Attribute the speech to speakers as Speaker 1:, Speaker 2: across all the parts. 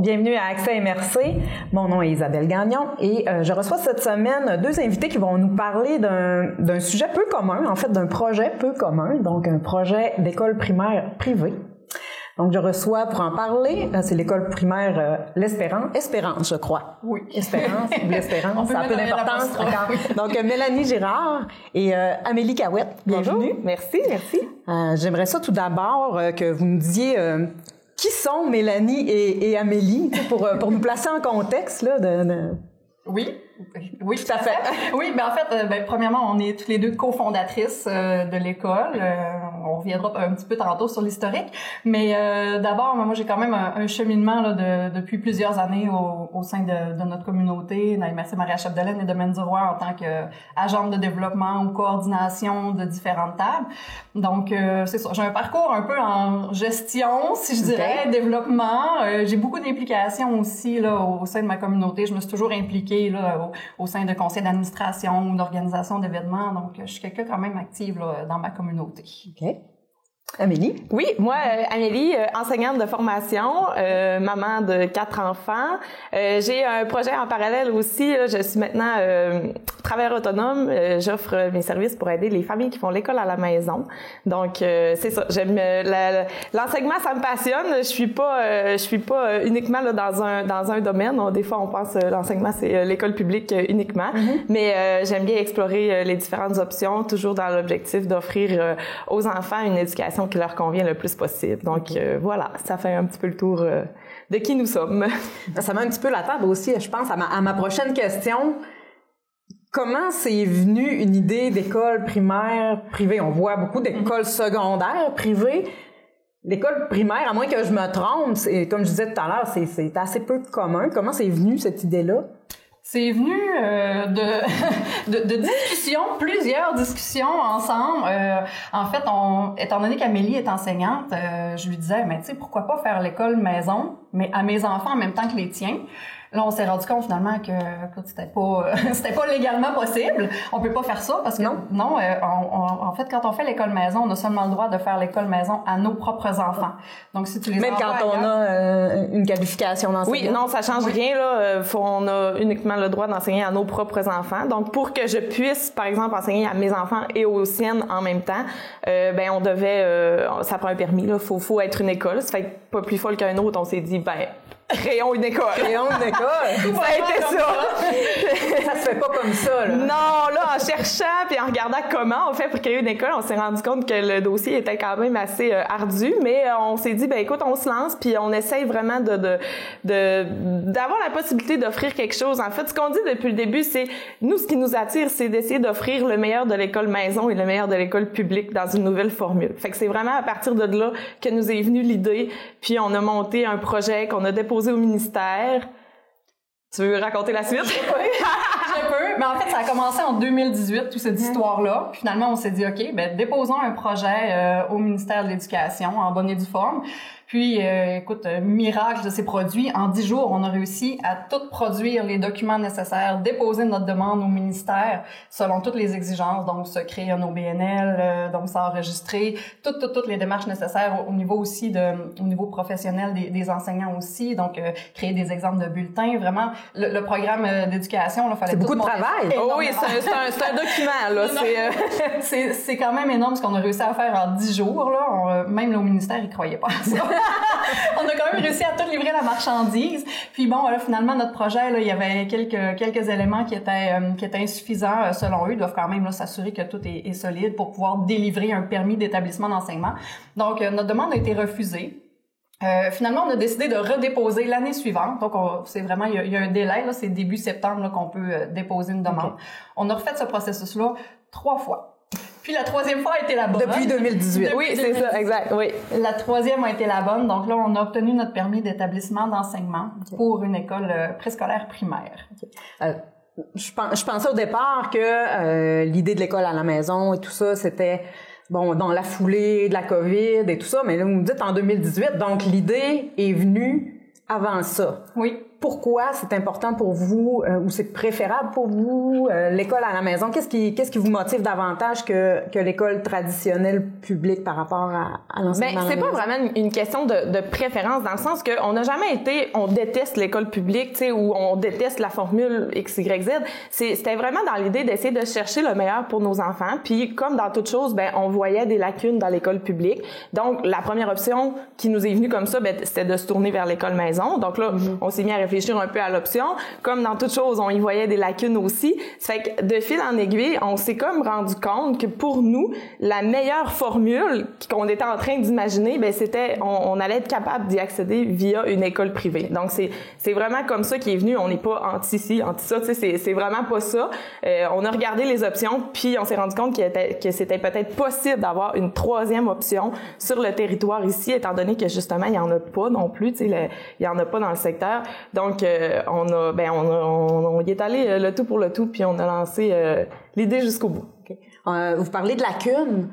Speaker 1: bienvenue à Accès MRC. Mon nom est Isabelle Gagnon et je reçois cette semaine deux invités qui vont nous parler d'un sujet peu commun, en fait d'un projet peu commun, donc un projet d'école primaire privée. Donc je reçois pour en parler, c'est l'école primaire Espérance, je crois.
Speaker 2: Oui.
Speaker 1: Espérance ou l'Espérance, ça a peu d'importance. Donc Mélanie Girard et Amélie Cahouette, bienvenue.
Speaker 3: Bonjour. Merci.
Speaker 1: J'aimerais ça tout d'abord que vous me disiez qui sont Mélanie et Amélie, pour nous placer en contexte là,
Speaker 2: Oui, tout à fait. Oui, en fait, premièrement, on est toutes les deux cofondatrices de l'école. On reviendra un petit peu tantôt sur l'historique, mais d'abord, moi, j'ai quand même un cheminement là, depuis plusieurs années au sein de notre communauté, dans les MRC Maria-Chapdelaine et Domaine du Roi, en tant qu'agente de développement ou coordination de différentes tables. Donc, c'est ça. J'ai un parcours un peu en gestion, si je dirais, développement. J'ai beaucoup d'implications aussi là au sein de ma communauté. Je me suis toujours impliquée là au sein de conseils d'administration ou d'organisation d'événements. Donc, je suis quelqu'un quand même active là, dans ma communauté.
Speaker 1: OK. Amélie?
Speaker 3: Oui, moi, Amélie, enseignante de formation, maman de 4 enfants. J'ai un projet en parallèle aussi. Là, je suis maintenant travailleur autonome. J'offre mes services pour aider les familles qui font l'école à la maison. Donc, c'est ça. J'aime l'enseignement, ça me passionne. Je suis pas uniquement là dans un domaine. Des fois, on pense l'enseignement c'est l'école publique uniquement, mais j'aime bien explorer les différentes options, toujours dans l'objectif d'offrir aux enfants une éducation qui leur convient le plus possible. Donc, voilà, ça fait un petit peu le tour de qui nous sommes.
Speaker 1: Ça met un petit peu la table aussi, je pense, à ma prochaine question. Comment c'est venu une idée d'école primaire privée? On voit beaucoup d'écoles secondaires privées. L'école primaire, à moins que je me trompe, comme je disais tout à l'heure, c'est assez peu commun. Comment c'est venu cette idée-là?
Speaker 2: C'est venu de discussions, plusieurs discussions ensemble. En fait, étant donné qu'Amélie est enseignante, je lui disais, mais tu sais, pourquoi pas faire l'école maison, mais à mes enfants en même temps que les tiens. Là, on s'est rendu compte finalement que c'était pas légalement possible. On peut pas faire ça parce que non, en fait, quand on fait l'école maison, on a seulement le droit de faire l'école maison à nos propres enfants. Donc, si tu les
Speaker 1: même quand on a une qualification d'enseignant.
Speaker 3: Oui, non, ça change rien là. On a uniquement le droit d'enseigner à nos propres enfants. Donc, pour que je puisse, par exemple, enseigner à mes enfants et aux siennes en même temps, on devait, ça prend un permis là. Faut être une école. Ça fait pas plus folle qu'un autre. On s'est dit, créons une école.
Speaker 1: Ça a été ça. Ça se fait pas comme ça, là.
Speaker 3: Non, là, en cherchant puis en regardant comment on fait pour créer une école, on s'est rendu compte que le dossier était quand même assez ardu, mais on s'est dit, écoute, on se lance puis on essaye vraiment d'avoir la possibilité d'offrir quelque chose. En fait, ce qu'on dit depuis le début, c'est, nous, ce qui nous attire, c'est d'essayer d'offrir le meilleur de l'école maison et le meilleur de l'école publique dans une nouvelle formule. Fait que c'est vraiment à partir de là que nous est venue l'idée, puis on a monté un projet qu'on a déposé au ministère. Tu veux raconter la suite?
Speaker 2: Je peux. Mais en fait, ça a commencé en 2018, toute cette histoire-là. Puis finalement, on s'est dit, OK, déposons un projet au ministère de l'Éducation en bonne et due forme. Puis, écoute, miracle de ces produits, en 10 jours, on a réussi à tout produire les documents nécessaires, déposer notre demande au ministère selon toutes les exigences, donc se créer un OBNL, donc s'enregistrer, toutes les démarches nécessaires au niveau aussi au niveau professionnel des enseignants aussi, donc créer des exemples de bulletins. Vraiment, le programme d'éducation, là, fallait
Speaker 1: c'est beaucoup de travail.
Speaker 3: Oh oui, c'est un document, là.
Speaker 2: C'est quand même énorme ce qu'on a réussi à faire en 10 jours, là. Même là, au ministère, ils croyaient pas à ça. On a quand même réussi à tout livrer la marchandise. Puis bon, là, finalement, notre projet, là, il y avait quelques éléments qui étaient insuffisants selon eux. Ils doivent quand même là, s'assurer que tout est solide pour pouvoir délivrer un permis d'établissement d'enseignement. Donc, notre demande a été refusée. Finalement, on a décidé de redéposer l'année suivante. Donc, c'est vraiment, il y a un délai, là, c'est début septembre là, qu'on peut déposer une demande. Okay. On a refait ce processus-là 3 fois. Puis la 3e fois a été la bonne.
Speaker 1: Depuis 2018.
Speaker 3: Oui, c'est ça, exact, oui.
Speaker 2: La 3e a été la bonne. Donc là, on a obtenu notre permis d'établissement d'enseignement pour une école préscolaire primaire.
Speaker 1: Je pensais au départ que l'idée de l'école à la maison et tout ça, c'était dans la foulée de la COVID et tout ça, mais là, vous me dites en 2018, donc l'idée est venue avant ça.
Speaker 2: Oui.
Speaker 1: pourquoi c'est important pour vous ou c'est préférable pour vous l'école à la maison? Qu'est-ce qui vous motive davantage que l'école traditionnelle publique par rapport à l'enseignement?
Speaker 3: C'est pas vraiment une question de préférence, dans le sens que on n'a jamais été, on déteste l'école publique, tu sais, ou on déteste la formule X, Y, Z. C'était vraiment dans l'idée d'essayer de chercher le meilleur pour nos enfants. Puis comme dans toute chose, on voyait des lacunes dans l'école publique. Donc la première option qui nous est venue comme ça, c'était de se tourner vers l'école maison. Donc là, on s'est mis à réfléchir un peu à l'option. Comme dans toute chose, on y voyait des lacunes aussi. Ça fait que de fil en aiguille, on s'est comme rendu compte que pour nous, la meilleure formule qu'on était en train d'imaginer, c'était on allait être capable d'y accéder via une école privée. Donc c'est vraiment comme ça qui est venu. On n'est pas anti-ci, anti-ça, tu sais, c'est vraiment pas ça. On a regardé les options, puis on s'est rendu compte que c'était peut-être possible d'avoir une troisième option sur le territoire ici, étant donné que justement il y en a pas non plus, tu sais, il y en a pas dans le secteur. Donc on y est allé le tout pour le tout, puis on a lancé l'idée jusqu'au bout.
Speaker 1: Okay. Vous parlez de lacunes.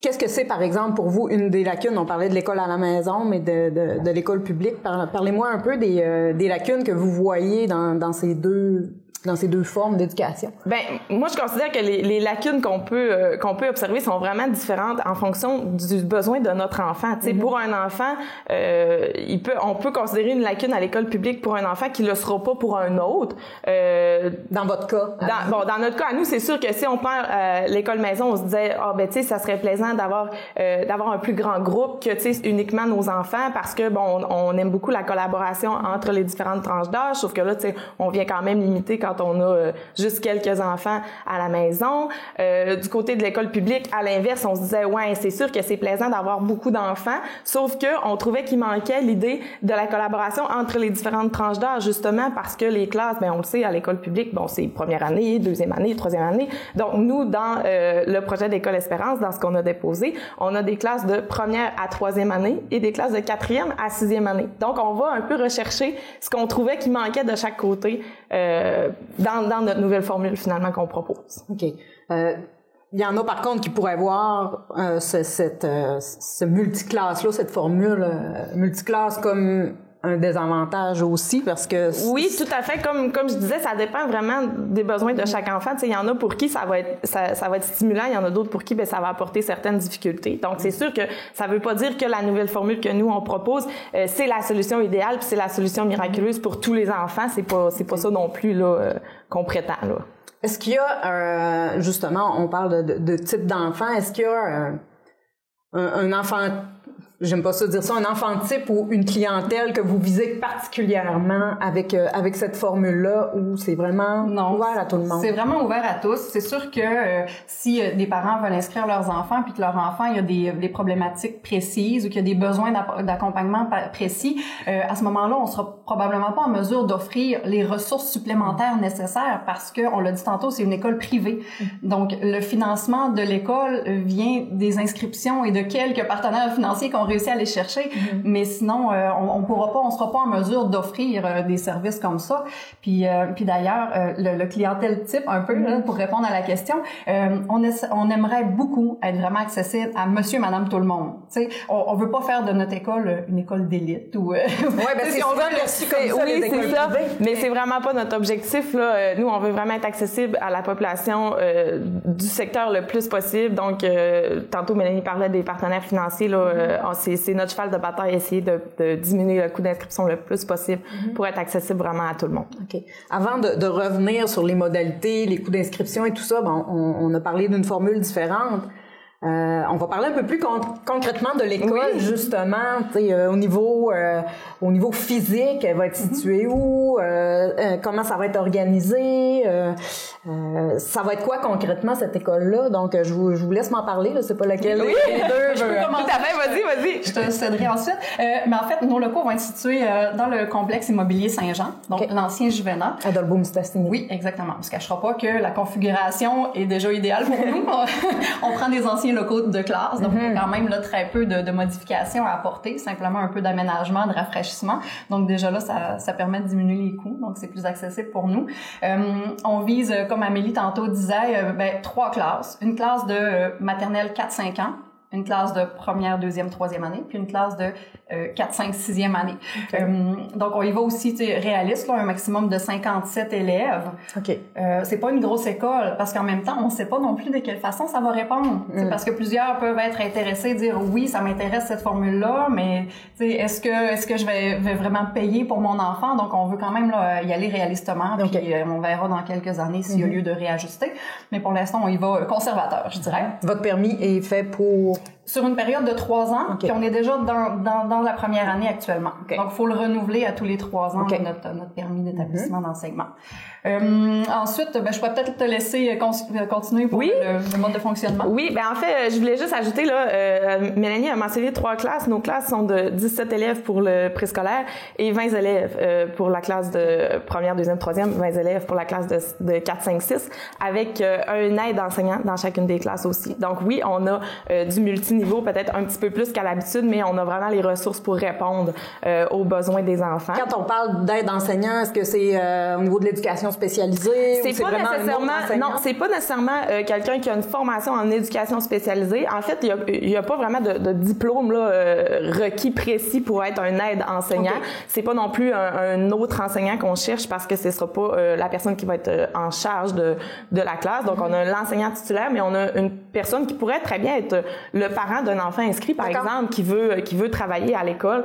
Speaker 1: Qu'est-ce que c'est, par exemple, pour vous, une des lacunes? On parlait de l'école à la maison, mais de l'école publique. Parlez-moi un peu des lacunes que vous voyez dans ces deux formes d'éducation.
Speaker 3: Moi, je considère que les lacunes qu'on peut observer sont vraiment différentes en fonction du besoin de notre enfant. Tu sais, pour un enfant, on peut considérer une lacune à l'école publique pour un enfant qui le sera pas pour un autre.
Speaker 1: Dans votre cas?
Speaker 3: Dans notre cas, à nous, c'est sûr que si on prend l'école maison, on se disait, tu sais, ça serait plaisant d'avoir un plus grand groupe que, tu sais, uniquement nos enfants, parce que, on aime beaucoup la collaboration entre les différentes tranches d'âge, sauf que là, tu sais, on vient quand même limiter quand on a juste quelques enfants à la maison. Du côté de l'école publique, à l'inverse, on se disait, c'est sûr que c'est plaisant d'avoir beaucoup d'enfants, sauf que on trouvait qu'il manquait l'idée de la collaboration entre les différentes tranches d'âge, justement parce que les classes, on le sait, à l'école publique, c'est première année, deuxième année, troisième année. Donc, nous, dans le projet d'École Espérance, dans ce qu'on a déposé, on a des classes de première à troisième année et des classes de quatrième à sixième année. Donc, on va un peu rechercher ce qu'on trouvait qui manquait de chaque côté dans notre nouvelle formule, finalement, qu'on propose.
Speaker 1: OK. Il y en a, par contre, qui pourraient voir ce multiclasse-là, cette formule multiclasse comme un désavantage aussi, parce que...
Speaker 3: Oui, tout à fait. Comme je disais, ça dépend vraiment des besoins de chaque enfant. Tu sais, il y en a pour qui ça va être stimulant, il y en a d'autres pour qui ça va apporter certaines difficultés. Donc, c'est sûr que ça veut pas dire que la nouvelle formule que nous, on propose, c'est la solution idéale, puis c'est la solution miraculeuse pour tous les enfants. C'est pas ça non plus, là, qu'on prétend, là.
Speaker 1: Est-ce qu'il y a, justement, on parle de type d'enfant, est-ce qu'il y a un enfant, j'aime pas ça dire ça, un enfant type ou une clientèle que vous visez particulièrement avec cette formule-là, ou c'est vraiment ouvert à tout le monde?
Speaker 2: C'est vraiment ouvert à tous. C'est sûr que si des parents veulent inscrire leurs enfants puis que leur enfant il y a des problématiques précises ou qu'il y a des besoins d'accompagnement précis, à ce moment-là, on sera probablement pas en mesure d'offrir les ressources supplémentaires nécessaires parce que, on l'a dit tantôt, c'est une école privée. Donc, le financement de l'école vient des inscriptions et de quelques partenaires financiers qu'on réussi à aller chercher, mais sinon on sera pas en mesure d'offrir des services comme ça. Puis d'ailleurs le clientèle type un peu là, pour répondre à la question, on aimerait beaucoup être vraiment accessible à monsieur et madame tout le monde. Tu sais, on veut pas faire de notre école une école d'élite ou
Speaker 1: c'est
Speaker 2: si on veut
Speaker 1: reçu comme ça,
Speaker 3: oui,
Speaker 1: les écoles
Speaker 3: c'est ça,
Speaker 1: privées.
Speaker 3: mais c'est vraiment pas notre objectif là. Nous, on veut vraiment être accessible à la population du secteur le plus possible. Donc tantôt Mélanie parlait des partenaires financiers là, c'est notre cheval de bataille, essayer de diminuer le coût d'inscription le plus possible pour être accessible vraiment à tout le monde.
Speaker 1: OK. Avant de revenir sur les modalités, les coûts d'inscription et tout ça, on a parlé d'une formule différente. On va parler un peu plus concrètement de l'école, justement, au niveau physique, elle va être située où, comment ça va être organisé, ça va être quoi concrètement cette école-là. Donc je vous laisse m'en parler, je sais pas laquelle.
Speaker 3: Oui,
Speaker 2: les deux. Je peux commencer.
Speaker 3: Tout à fait, vas-y.
Speaker 2: Je te céderai ensuite. Mais en fait, nos locaux vont être situés dans le complexe immobilier Saint-Jean, donc l'ancien Juvena.
Speaker 1: À Dolbeau-Mistassini.
Speaker 2: Oui, exactement. On se cachera pas que la configuration est déjà idéale pour nous. On prend des anciens locaux de classe, donc il y a quand même là très peu de modifications à apporter, simplement un peu d'aménagement, de rafraîchissement. Donc déjà là, ça permet de diminuer les coûts, donc c'est plus accessible pour nous. On vise, comme Amélie tantôt disait, 3 classes. Une classe de maternelle 4-5 ans, une classe de première, deuxième, troisième année, puis une classe de 4, 5, 6e année. Okay. Donc, on y va aussi réaliste, là, un maximum de 57 élèves.
Speaker 1: Okay.
Speaker 2: C'est pas une grosse école, parce qu'en même temps, on sait pas non plus de quelle façon ça va répondre. Parce que plusieurs peuvent être intéressés, dire oui, ça m'intéresse cette formule-là, mais est-ce que je vais vraiment payer pour mon enfant? Donc, on veut quand même là, y aller réalistement, puis on verra dans quelques années s'il y a lieu de réajuster. Mais pour l'instant, on y va conservateur, je dirais.
Speaker 1: Votre permis est fait pour...
Speaker 2: Sur une période de 3 ans, puis on est déjà dans la première année actuellement. Donc, il faut le renouveler à tous les 3 ans, notre permis d'établissement d'enseignement. Ensuite, je pourrais peut-être te laisser continuer pour le mode de fonctionnement.
Speaker 3: Oui, ben en fait, je voulais juste ajouter, là, Mélanie a mentionné 3 classes. Nos classes sont de 17 élèves pour le préscolaire et 20 élèves pour la classe de première, deuxième, troisième, 20 élèves pour la classe de 4, 5, 6, avec un aide enseignant dans chacune des classes aussi. Donc oui, on a du multiniveau, peut-être un petit peu plus qu'à l'habitude, mais on a vraiment les ressources pour répondre aux besoins des enfants.
Speaker 1: Quand on parle d'aide enseignant, est-ce que c'est au niveau de l'éducation spécialisée?
Speaker 3: C'est pas nécessairement, non, c'est pas nécessairement quelqu'un qui a une formation en éducation spécialisée. En fait, il y a pas vraiment de diplôme là requis précis pour être un aide enseignant. C'est pas non plus un autre enseignant qu'on cherche parce que ce sera pas la personne qui va être en charge de la classe. Donc on a l'enseignant titulaire, mais on a une personne qui pourrait très bien être le parent d'un enfant inscrit, par exemple, qui veut travailler à l'école,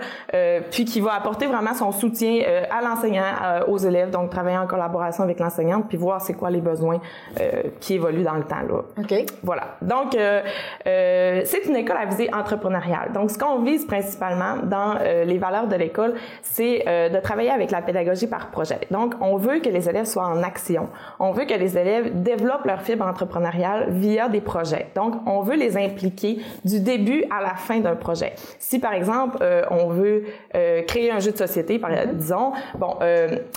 Speaker 3: puis qui va apporter vraiment son soutien à l'enseignant, aux élèves, donc travailler en collaboration avec l'enseignante, puis voir c'est quoi les besoins qui évoluent dans le temps là. Voilà. Donc c'est une école à visée entrepreneuriale. Donc ce qu'on vise principalement dans les valeurs de l'école, c'est de travailler avec la pédagogie par projet. Donc on veut que les élèves soient en action. On veut que les élèves développent leur fibre entrepreneuriale via des projets. Donc on veut les impliquer du début à la fin d'un projet. Si par exemple on veut créer un jeu de société, disons,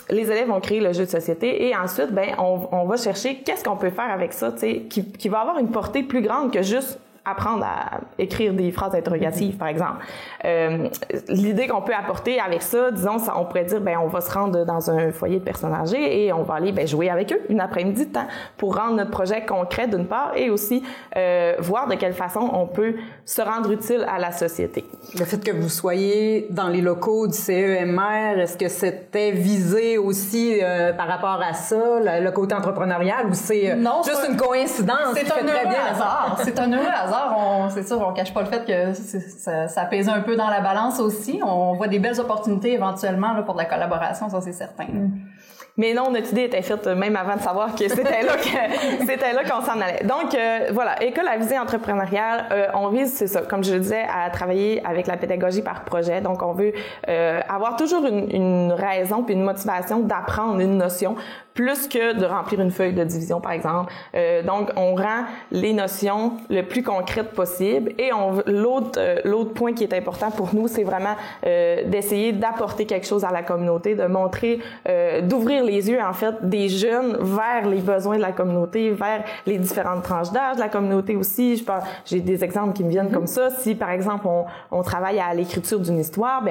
Speaker 3: les élèves vont créer le jeu de société et ensuite on va chercher qu'est-ce qu'on peut faire avec ça, tu sais, qui va avoir une portée plus grande que juste apprendre à écrire des phrases interrogatives, par exemple. L'idée qu'on peut apporter avec ça, disons, on pourrait dire, on va se rendre dans un foyer de personnes âgées et on va aller jouer avec eux une après-midi de temps pour rendre notre projet concret d'une part et aussi voir de quelle façon on peut se rendre utile à la société.
Speaker 1: Le fait que vous soyez dans les locaux du CEMR, est-ce que c'était visé aussi par rapport à ça, le côté entrepreneurial, ou c'est juste une coïncidence?
Speaker 2: C'est un heureux hasard. C'est un heureux hasard. C'est sûr, on cache pas le fait que ça pèse un peu dans la balance aussi. On voit des belles opportunités éventuellement là, pour de la collaboration, ça c'est certain.
Speaker 3: Mais non, notre idée était faite même avant de savoir que c'était là qu'on s'en allait. Donc voilà, école à visée entrepreneuriale, on vise, c'est ça, comme je le disais, à travailler avec la pédagogie par projet. Donc on veut avoir toujours une raison puis une motivation d'apprendre une notion plus que de remplir une feuille de division, par exemple. Donc, on rend les notions le plus concrètes possible. Et l'autre point qui est important pour nous, c'est vraiment d'essayer d'apporter quelque chose à la communauté, de montrer, d'ouvrir les yeux, en fait, des jeunes vers les besoins de la communauté, vers les différentes tranches d'âge de la communauté aussi. J'ai des exemples qui me viennent comme ça. Si, par exemple, on travaille à l'écriture d'une histoire,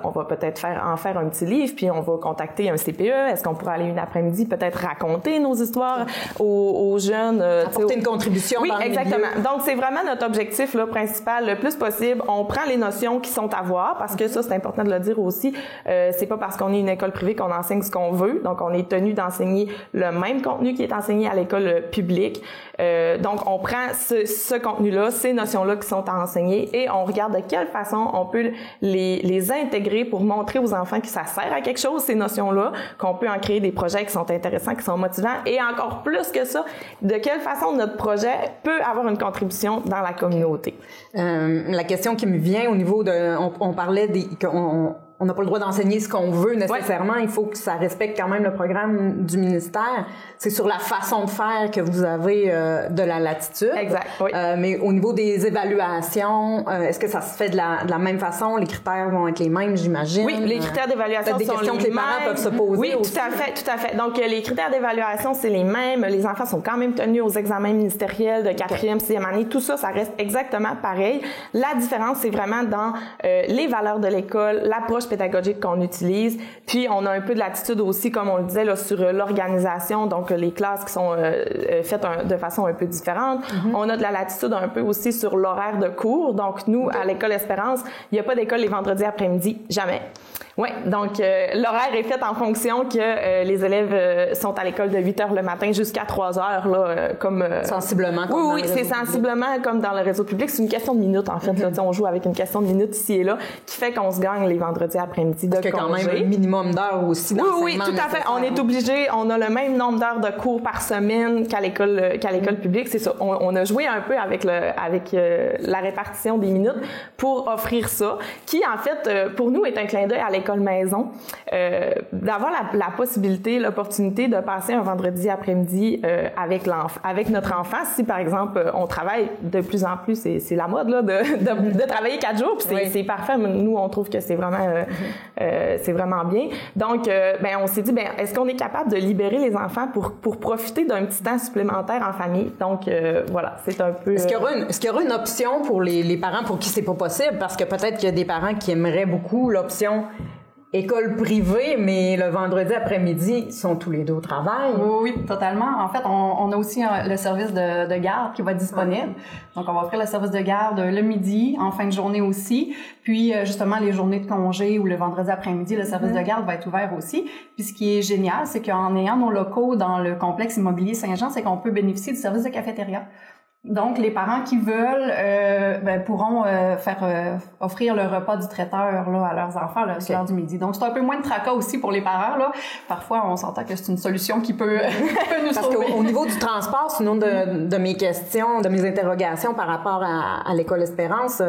Speaker 3: on va peut-être en faire un petit livre, puis on va contacter un CPE. Est-ce qu'on pourrait aller une après-midi peut-être raconter nos histoires aux jeunes.
Speaker 1: Apporter une contribution dans le
Speaker 3: exactement.
Speaker 1: milieu.
Speaker 3: Donc, c'est vraiment notre objectif là, principal, le plus possible. On prend les notions qui sont à voir, parce que ça, c'est important de le dire aussi. C'est pas parce qu'on est une école privée qu'on enseigne ce qu'on veut. Donc, on est tenu d'enseigner le même contenu qui est enseigné à l'école publique. Donc, on prend ce contenu-là, ces notions-là qui sont à enseigner et on regarde de quelle façon on peut les intégrer pour montrer aux enfants que ça sert à quelque chose, ces notions-là, qu'on peut en créer des projets qui sont intéressants, qui sont motivants et encore plus que ça, de quelle façon notre projet peut avoir une contribution dans la communauté.
Speaker 1: La question qui me vient au niveau de... On parlait on n'a pas le droit d'enseigner ce qu'on veut nécessairement. Il faut que ça respecte quand même le programme du ministère. C'est sur la façon de faire que vous avez de la latitude.
Speaker 3: Exact, oui.
Speaker 1: Mais au niveau des évaluations, est-ce que ça se fait de la même façon? Les critères vont être les mêmes, j'imagine?
Speaker 3: Oui, les critères d'évaluation sont les mêmes.
Speaker 1: Des questions que les parents peuvent se poser
Speaker 3: Oui,
Speaker 1: aussi.
Speaker 3: tout à fait. Donc, les critères d'évaluation, c'est les mêmes. Les enfants sont quand même tenus aux examens ministériels de 4e, 6e année. Tout ça, ça reste exactement pareil. La différence, c'est vraiment dans les valeurs de l'école, l'approche pédagogique qu'on utilise. Puis, on a un peu de latitude aussi, comme on le disait, là, sur l'organisation, donc les classes qui sont faites de façon un peu différente. On a de la latitude un peu aussi sur l'horaire de cours. Donc, nous, à l'École Espérance, il n'y a pas d'école les vendredis après-midi, jamais. Oui, donc l'horaire est fait en fonction que les élèves sont à l'école de 8h le matin jusqu'à 3h, là, comme...
Speaker 1: sensiblement comme
Speaker 3: oui, c'est sensiblement comme dans le réseau public. C'est une question de minutes, en fait. Là, on joue avec une question de minutes ici et là, qui fait qu'on se gagne les vendredis après-midi de congé.
Speaker 1: Parce qu'il y a quand même un minimum d'heures aussi d'enseignement.
Speaker 3: Oui, tout à fait. On est obligé, on a le même nombre d'heures de cours par semaine qu'à l'école publique. C'est ça. On a joué un peu avec la répartition des minutes pour offrir ça, qui, en fait, pour nous, est un clin d'œil à l'école maison, d'avoir la possibilité, l'opportunité de passer un vendredi après-midi avec notre enfant. Si, par exemple, on travaille de plus en plus, c'est la mode là, de travailler 4 jours, puis c'est parfait. Nous, on trouve que c'est vraiment bien. Donc, on s'est dit, est-ce qu'on est capable de libérer les enfants pour profiter d'un petit temps supplémentaire en famille? Donc, voilà, c'est un peu...
Speaker 1: Est-ce qu'il y aura une option pour les parents pour qui c'est pas possible? Parce que peut-être qu'il y a des parents qui aimeraient beaucoup l'option école privée, mais le vendredi après-midi, ils sont tous les deux au travail.
Speaker 2: Oui, totalement. En fait, on a aussi le service de garde qui va être disponible. Donc, on va offrir le service de garde le midi, en fin de journée aussi. Puis, justement, les journées de congé ou le vendredi après-midi, le service de garde va être ouvert aussi. Puis, ce qui est génial, c'est qu'en ayant nos locaux dans le complexe immobilier Saint-Jean, c'est qu'on peut bénéficier du service de cafétéria. Donc, les parents qui veulent pourront offrir le repas du traiteur là, à leurs enfants sur l'heure du midi. Donc, c'est un peu moins de tracas aussi pour les parents. Là. Parfois, on s'entend que c'est une solution qui peut nous
Speaker 1: Parce
Speaker 2: sauver.
Speaker 1: qu'au niveau du transport, c'est une de mes questions, de mes interrogations par rapport à l'École Espérance.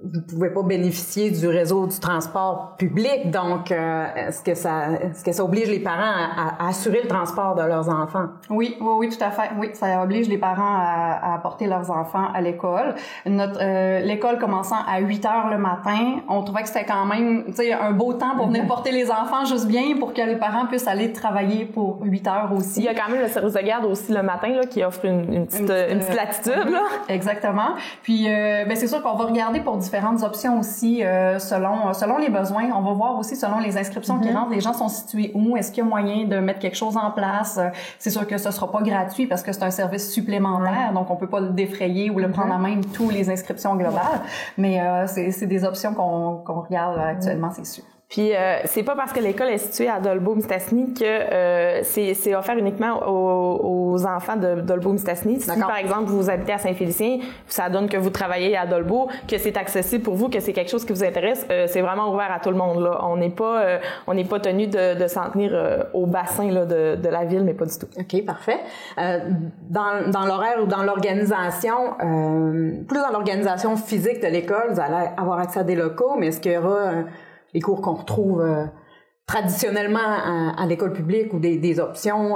Speaker 1: Vous pouvez pas bénéficier du réseau du transport public, donc est-ce que ça oblige les parents à assurer le transport de leurs enfants?
Speaker 2: Oui, tout à fait. Oui, ça oblige les parents à apporter leurs enfants à l'école. L'école commençant à 8h le matin, on trouvait que c'était quand même, un beau temps pour venir porter les enfants juste bien pour que les parents puissent aller travailler pour 8h aussi.
Speaker 3: Il y a quand même le service de garde aussi le matin là qui offre une petite latitude là.
Speaker 2: Exactement. Puis c'est sûr qu'on va regarder pour différentes options aussi selon les besoins. On va voir aussi selon les inscriptions qui rentrent, les gens sont situés où, est-ce qu'il y a moyen de mettre quelque chose en place. C'est sûr que ce sera pas gratuit parce que c'est un service supplémentaire, donc on peut pas le défrayer ou le prendre en main tous les inscriptions globales, mais c'est des options qu'on regarde actuellement, c'est sûr.
Speaker 3: Puis c'est pas parce que l'école est située à Dolbeau-Mistassini que c'est offert uniquement aux enfants de Dolbeau-Mistassini. Si par exemple vous habitez à Saint-Félicien, ça donne que vous travaillez à Dolbeau, que c'est accessible pour vous, que c'est quelque chose qui vous intéresse, c'est vraiment ouvert à tout le monde là. On n'est pas tenu de s'en tenir au bassin là de la ville, mais pas du tout.
Speaker 1: OK, parfait. Dans l'horaire ou dans l'organisation, plus dans l'organisation physique de l'école, vous allez avoir accès à des locaux, mais est-ce qu'il y aura les cours qu'on retrouve traditionnellement à l'école publique ou des options,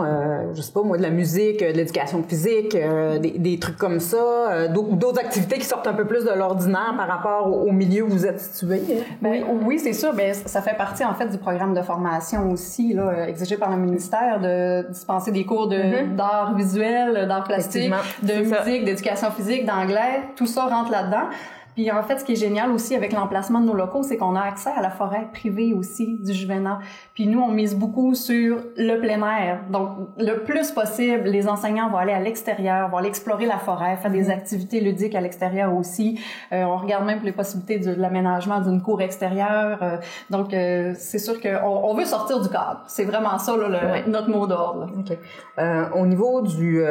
Speaker 1: je sais pas moi, de la musique, de l'éducation physique, des trucs comme ça, d'autres activités qui sortent un peu plus de l'ordinaire par rapport au milieu où vous êtes situé?
Speaker 2: Oui, c'est sûr. Ça fait partie en fait du programme de formation aussi là, exigé par le ministère de dispenser des cours d'art visuel, d'art plastique, de musique, d'éducation physique, d'anglais. Tout ça rentre là-dedans. Puis en fait, ce qui est génial aussi avec l'emplacement de nos locaux, c'est qu'on a accès à la forêt privée aussi du Juvénat. Puis nous, on mise beaucoup sur le plein air. Donc, le plus possible, les enseignants vont aller à l'extérieur, vont aller explorer la forêt, faire des activités ludiques à l'extérieur aussi. On regarde même pour les possibilités de l'aménagement d'une cour extérieure. Donc, c'est sûr qu'on veut sortir du cadre. C'est vraiment ça là, notre mot d'ordre.
Speaker 1: OK. Au niveau du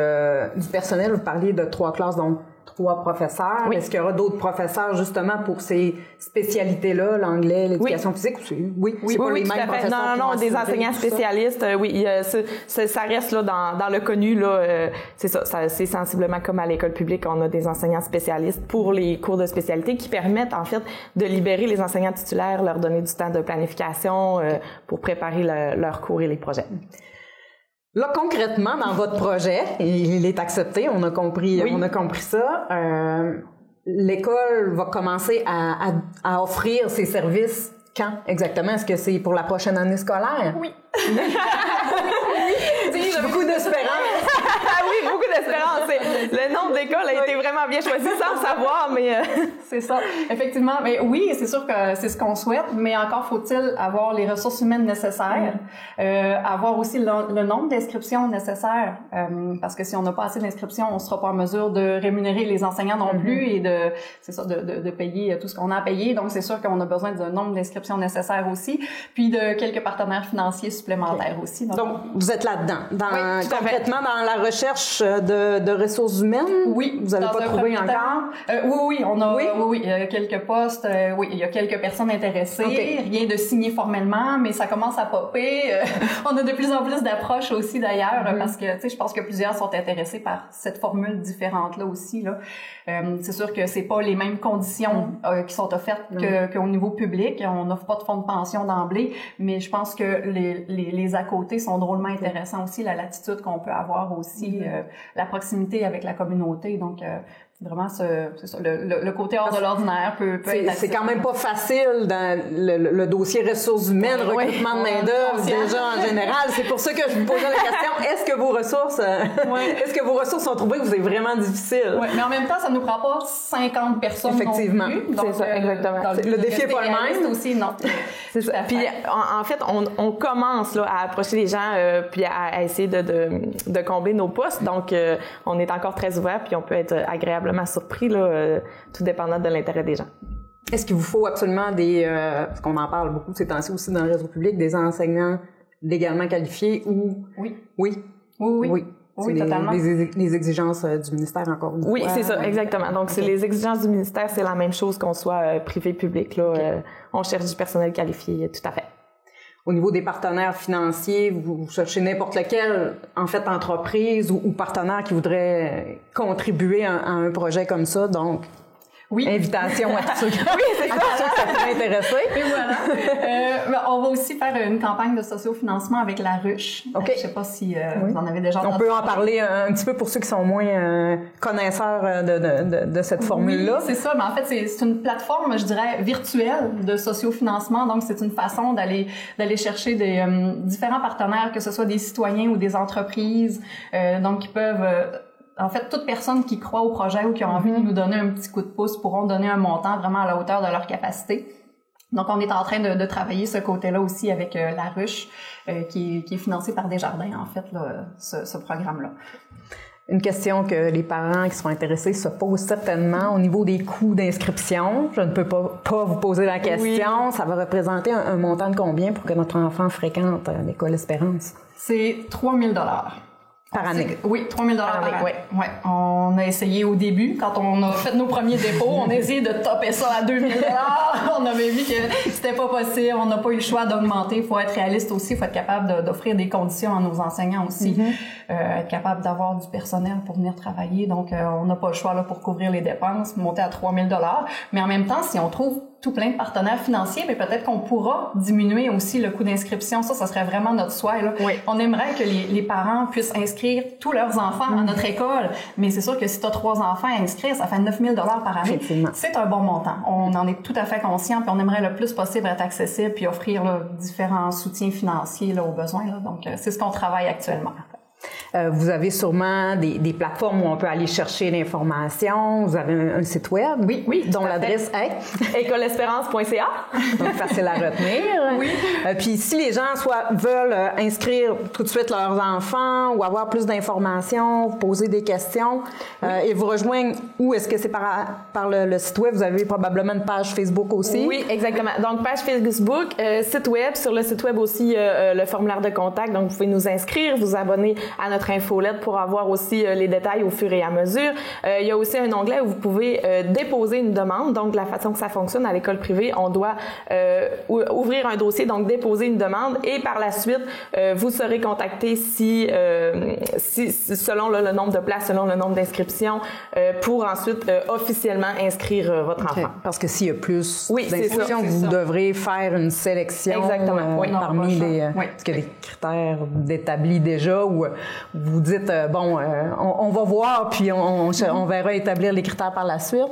Speaker 1: personnel, vous parliez de 3 classes, donc 3 professeurs. Oui. Est-ce qu'il y aura d'autres professeurs justement pour ces spécialités-là, l'anglais, l'éducation physique? Oui, pas les mêmes professeurs.
Speaker 3: Non, des enseignants spécialistes. Oui, ça reste là dans le connu là. C'est ça, c'est sensiblement comme à l'école publique, on a des enseignants spécialistes pour les cours de spécialité qui permettent en fait de libérer les enseignants titulaires, leur donner du temps de planification pour préparer leurs cours et les projets.
Speaker 1: Là, concrètement, dans votre projet, il est accepté, on a compris ça. L'école va commencer à offrir ses services quand exactement? Est-ce que c'est pour la prochaine année scolaire?
Speaker 2: Oui.
Speaker 1: Beaucoup d'espérance.
Speaker 3: Oui, beaucoup d'espérance. Le nombre d'école a été vraiment bien choisi sans le savoir, mais...
Speaker 2: C'est ça, effectivement. Mais oui, c'est sûr que c'est ce qu'on souhaite, mais encore faut-il avoir les ressources humaines nécessaires, avoir aussi le nombre d'inscriptions nécessaires, parce que si on n'a pas assez d'inscriptions, on sera pas en mesure de rémunérer les enseignants non plus et de payer tout ce qu'on a à payer. Donc, c'est sûr qu'on a besoin d'un nombre d'inscriptions nécessaires aussi, puis de quelques partenaires financiers supplémentaires aussi.
Speaker 1: Donc, vous êtes là-dedans,
Speaker 2: oui,
Speaker 1: concrètement dans la recherche de ressources humaines?
Speaker 2: Oui.
Speaker 1: Vous n'avez pas trouvé encore?
Speaker 2: Oui, on a oui, il y a quelques postes, oui, il y a quelques personnes intéressées, rien de signé formellement, mais ça commence à popper. On a de plus en plus d'approches aussi d'ailleurs, parce que, tu sais, je pense que plusieurs sont intéressés par cette formule différente-là aussi, là. C'est sûr que c'est pas les mêmes conditions qui sont offertes qu'au niveau public. On n'offre pas de fonds de pension d'emblée, mais je pense que les à côté sont drôlement intéressants aussi, la latitude qu'on peut avoir aussi, la proximité avec la communauté. Donc, vraiment, c'est ça, le côté hors de l'ordinaire peut être...
Speaker 1: C'est quand même pas facile dans le dossier ressources humaines, recrutement de main-d'œuvre, déjà en général. C'est pour ça que je vous posais la question, est-ce que vos ressources sont trouvées ou c'est vraiment difficile?
Speaker 2: Oui, mais en même temps, ça nous prend pas 50 personnes
Speaker 1: effectivement.
Speaker 2: Non plus. Donc,
Speaker 3: c'est ça, exactement.
Speaker 2: Le
Speaker 1: défi est pas le même.
Speaker 2: aussi, non.
Speaker 3: C'est ça. Puis, en fait, on commence là, à approcher les gens puis à essayer de combler nos postes. Donc, on est encore très ouvert puis on peut être agréablement surpris, là, tout dépendant de l'intérêt des gens.
Speaker 1: Est-ce qu'il vous faut absolument parce qu'on en parle beaucoup ces temps-ci aussi dans le réseau public, des enseignants légalement qualifiés ou... Oui,
Speaker 2: totalement.
Speaker 1: Les exigences du ministère encore une fois.
Speaker 3: Oui, c'est ça, exactement. Donc, c'est les exigences du ministère, c'est la même chose qu'on soit privé, public, là. On cherche du personnel qualifié, tout à fait.
Speaker 1: Au niveau des partenaires financiers, vous cherchez n'importe lequel, en fait, entreprise ou partenaire qui voudrait contribuer à un projet comme ça, donc...
Speaker 2: Oui.
Speaker 1: Invitation à tous ceux qui ça pourrait intéresser.
Speaker 2: Et voilà. On va aussi faire une campagne de sociofinancement avec la ruche.
Speaker 1: Okay.
Speaker 2: Je sais pas si vous en avez déjà entendu.
Speaker 1: On peut en parler un petit peu pour ceux qui sont moins connaisseurs de cette formule-là.
Speaker 2: Oui, c'est ça. Mais en fait, c'est une plateforme, je dirais, virtuelle de sociofinancement. Donc, c'est une façon d'aller chercher des différents partenaires, que ce soit des citoyens ou des entreprises, donc qui peuvent... En fait, toute personne qui croit au projet ou qui a envie de nous donner un petit coup de pouce pourront donner un montant vraiment à la hauteur de leur capacité. Donc, on est en train de travailler ce côté-là aussi avec la ruche, qui est financée par Desjardins, en fait, là, ce programme-là.
Speaker 1: Une question que les parents qui sont intéressés se posent certainement au niveau des coûts d'inscription. Je ne peux pas vous poser la question. Oui. Ça va représenter un montant de combien pour que notre enfant fréquente l'école Espérance?
Speaker 2: C'est 3 000 $.
Speaker 1: Par année?
Speaker 2: Oui, 3 000 $ par année. Ouais. On a essayé au début, quand on a fait nos premiers dépôts, on a essayé de topper ça à 2 000 $. On avait vu que c'était pas possible, on n'a pas eu le choix d'augmenter. Il faut être réaliste aussi, il faut être capable d'offrir des conditions à nos enseignants aussi, être capable d'avoir du personnel pour venir travailler. Donc, on n'a pas le choix là pour couvrir les dépenses, monter à 3 000 $. Mais en même temps, si on trouve tout plein de partenaires financiers, mais peut-être qu'on pourra diminuer aussi le coût d'inscription. Ça serait vraiment notre souhait, là. Oui. On aimerait que les parents puissent inscrire tous leurs enfants à notre école, mais c'est sûr que si tu as 3 enfants à inscrire, ça fait 9 000 $ par année. C'est un bon montant. On en est tout à fait conscient, puis on aimerait le plus possible être accessible puis offrir là, différents soutiens financiers là, aux besoins. Là. Donc, c'est ce qu'on travaille actuellement.
Speaker 1: Vous avez sûrement des plateformes où on peut aller chercher l'information. Vous avez un site web,
Speaker 3: oui,
Speaker 1: dont l'adresse est
Speaker 3: écoleespérance.ca.
Speaker 1: Donc facile à retenir.
Speaker 2: Oui.
Speaker 1: Puis si les gens veulent inscrire tout de suite leurs enfants ou avoir plus d'informations, poser des questions, et vous rejoignent où? Est-ce que c'est par le site web? Vous avez probablement une page Facebook aussi.
Speaker 3: Oui, exactement. Donc page Facebook, site web. Sur le site web aussi le formulaire de contact. Donc vous pouvez nous inscrire, vous abonner à notre infolette pour avoir aussi les détails au fur et à mesure. Il y a aussi un onglet où vous pouvez déposer une demande. Donc, la façon que ça fonctionne à l'école privée, on doit ouvrir un dossier, donc déposer une demande et par la suite, vous serez contacté si selon le nombre de places, selon le nombre d'inscriptions, pour ensuite officiellement inscrire votre enfant.
Speaker 1: Parce que s'il y a plus d'inscriptions, vous devrez faire une sélection.
Speaker 3: Exactement.
Speaker 1: Parmi les... Est-ce qu'il y a des critères établis déjà ou vous dites, on va voir, puis on verra établir les critères par la suite?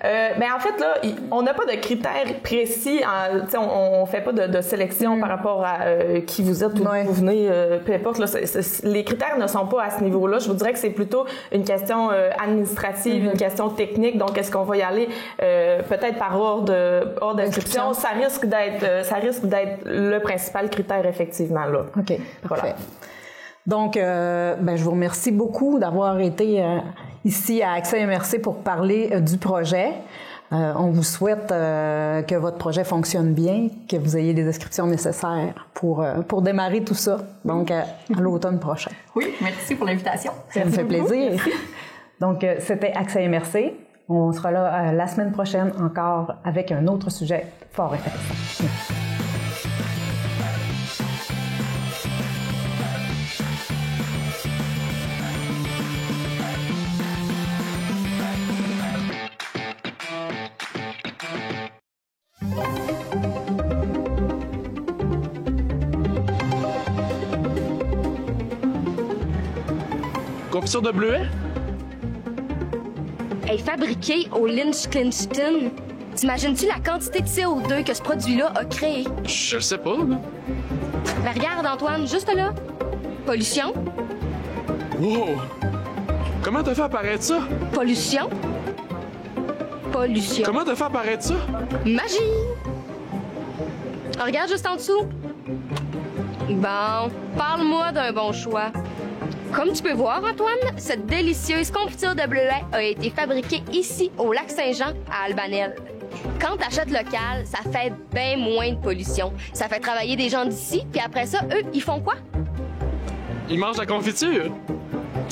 Speaker 3: En fait, là, on n'a pas de critères précis. On fait pas de sélection par rapport à qui vous êtes, où vous venez, peu importe. Là, les critères ne sont pas à ce niveau-là. Je vous dirais que c'est plutôt une question administrative, une question technique. Donc, est-ce qu'on va y aller peut-être par ordre d'inscription? Ça risque d'être le principal critère, effectivement, là.
Speaker 1: OK, parfait.
Speaker 3: Voilà.
Speaker 1: Donc, je vous remercie beaucoup d'avoir été ici à Accès MRC pour parler du projet. On vous souhaite que votre projet fonctionne bien, que vous ayez les inscriptions nécessaires pour démarrer tout ça, donc à l'automne prochain.
Speaker 2: Oui, merci pour l'invitation.
Speaker 1: Ça me fait plaisir. Donc, c'était Accès MRC. On sera là la semaine prochaine encore avec un autre sujet fort intéressant.
Speaker 4: Confiture de bleuet?
Speaker 5: Elle est fabriquée au Liechtenstein. T'imagines-tu la quantité de CO2 que ce produit-là a créé?
Speaker 4: Je le sais pas, là.
Speaker 5: Ben regarde, Antoine, juste là. Pollution.
Speaker 4: Wow! Comment t'as fait apparaître ça?
Speaker 5: Pollution. Pollution.
Speaker 4: Comment t'as fait apparaître ça?
Speaker 5: Magie! Regarde juste en dessous. Bon, parle-moi d'un bon choix. Comme tu peux voir, Antoine, cette délicieuse confiture de bleuet a été fabriquée ici, au Lac-Saint-Jean, à Albanel. Quand t'achètes local, ça fait bien moins de pollution. Ça fait travailler des gens d'ici, puis après ça, eux, ils font quoi?
Speaker 4: Ils mangent la confiture?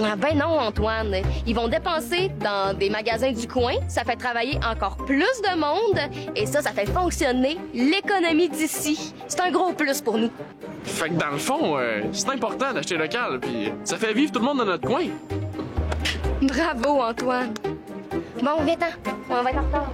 Speaker 5: Ah ben non, Antoine. Ils vont dépenser dans des magasins du coin. Ça fait travailler encore plus de monde. Et ça fait fonctionner l'économie d'ici. C'est un gros plus pour nous.
Speaker 4: Fait que dans le fond, c'est important d'acheter local, puis ça fait vivre tout le monde dans notre coin.
Speaker 5: Bravo, Antoine. Bon, viens-t'en. On va être en retard.